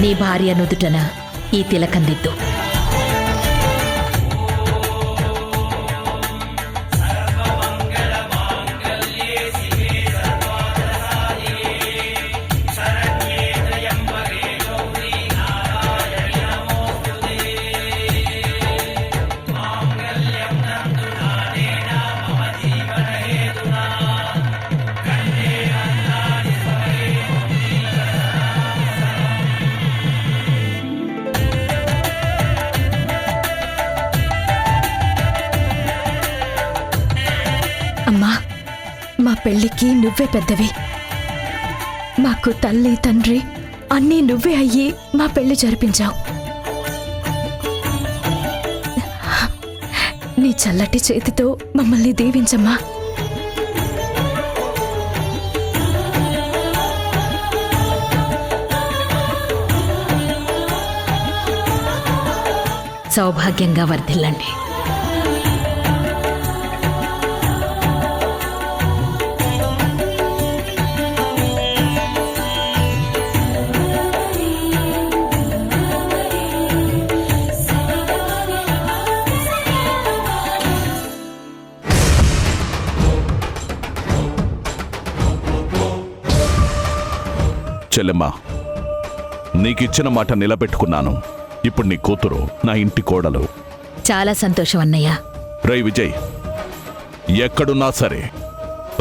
నీ భార్య నుదుటన ఈ తిలకం దిద్దు. అమ్మా, మా పెళ్లికి నువ్వే పెద్దవి. మాకు తల్లి తండ్రి అన్నీ నువ్వే అయ్యి మా పెళ్లి జరిపించావు. నీ చల్లటి చేతితో మమ్మల్ని దీవించమ్మా. సౌభాగ్యంగా వర్ధిల్లండి. చెల్లెమ్మా, నీకిచ్చిన మాట నిలబెట్టుకున్నాను. ఇప్పుడు నీ కూతురు నా ఇంటి కోడలు. చాలా సంతోషం అన్నయ్య. రై విజయ్, ఎక్కడున్నా సరే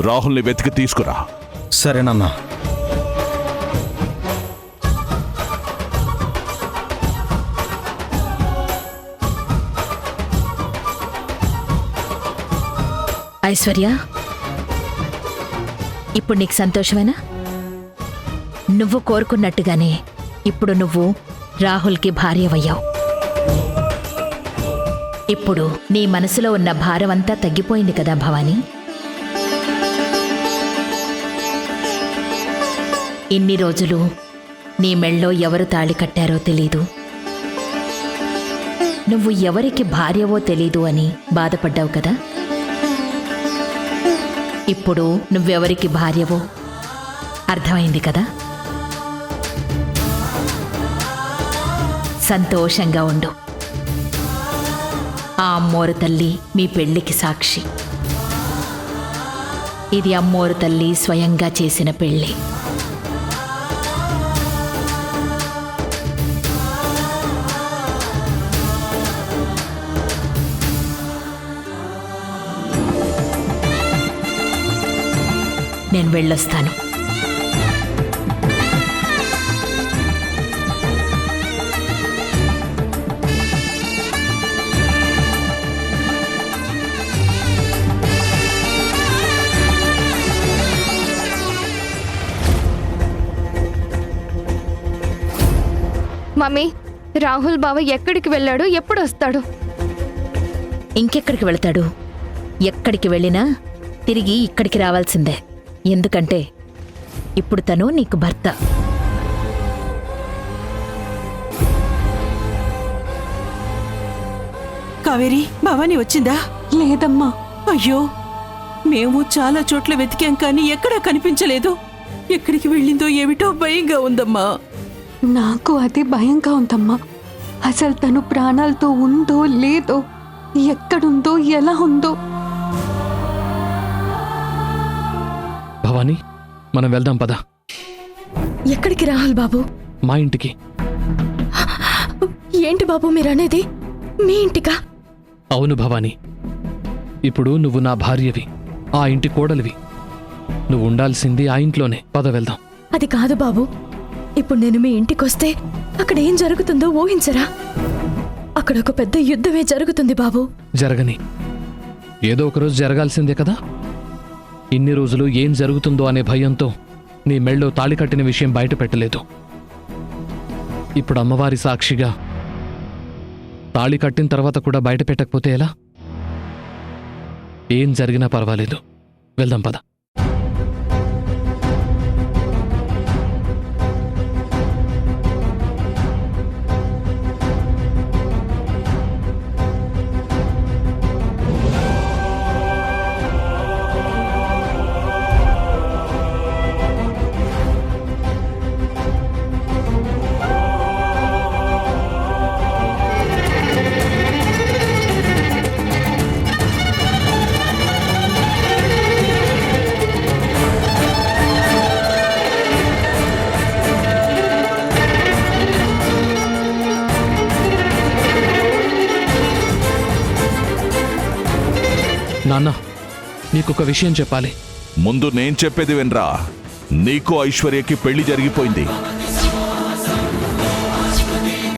రాహుల్ని వెతికి తీసుకురా. సరేనన్నా. ఐశ్వర్య, ఇప్పుడు నీకు సంతోషమేనా? నువ్వు కోరుకున్నట్టుగానే ఇప్పుడు నువ్వు రాహుల్కి భార్యవయ్యావు. ఇప్పుడు నీ మనసులో ఉన్న భారమంతా తగ్గిపోయింది కదా భవానీ? ఇన్ని రోజులు నీ మెళ్ళో ఎవరు తాళి కట్టారో తెలీదు, నువ్వు ఎవరికి భార్యవో తెలీదు అని బాధపడ్డావు కదా. ఇప్పుడు నువ్వెవరికి భార్యవో అర్థమైంది కదా. సంతోషంగా ఉండు. ఆ అమ్మోరు తల్లి మీ పెళ్లికి సాక్షి. ఇది అమ్మోరు తల్లి స్వయంగా చేసిన పెళ్లి. నేను వెళ్ళొస్తాను. మమ్మీ, రాహుల్ బావ ఎక్కడికి వెళ్ళాడు? ఎప్పుడు వస్తాడు? ఇంకెక్కడికి వెళతాడు? ఎక్కడికి వెళ్ళినా తిరిగి ఇక్కడికి రావాల్సిందే. ఎందుకంటే ఇప్పుడు తను నీకు భర్త. కావేరి, భవాని వచ్చిందా? లేదమ్మా. అయ్యో, మేము చాలా చోట్ల వెతికాం కానీ ఎక్కడా కనిపించలేదు. ఎక్కడికి వెళ్ళిందో ఏమిటో భయంగా ఉందమ్మా. నాకు అది భయంగా ఉందమ్మా. అసలు తను ప్రాణాలతో ఉందో లేదో, ఎక్కడుందో ఎలా ఉందో. భవానీ, మనం వెళ్దాం పద. ఎక్కడికి రాహుల్ బాబు? మా ఇంటికి. ఏంటి బాబు మీరనేది? మీ ఇంటికా? అవును భవానీ, ఇప్పుడు నువ్వు నా భార్యవి, ఆ ఇంటి కోడలివి. నువ్వు ఉండాల్సింది ఆ ఇంట్లోనే. పద వెళ్దాం. అది కాదు బాబు. ఇప్పుడు నేను మీ ఇంటికొస్తే అక్కడ ఏం జరుగుతుందో ఊహించరా? అక్కడ ఒక పెద్ద యుద్ధమే జరుగుతుంది బాబు. జరగని, ఏదో ఒకరోజు జరగాల్సిందే కదా. ఇన్ని రోజులు ఏం జరుగుతుందో అనే భయంతో నీ మెళ్ళో తాళి కట్టిన విషయం బయట పెట్టలేదు. ఇప్పుడు అమ్మవారి సాక్షిగా తాళి కట్టిన తర్వాత కూడా బయట పెట్టకపోతే ఎలా? ఏం జరిగినా పర్వాలేదు, వెళ్దాం పద. నాన్న నీకొక విషయం చెప్పాలి. ముందు నేను చెప్పేది వినరా. నీకు ఐశ్వర్యకి పెళ్లి జరిగిపోయింది.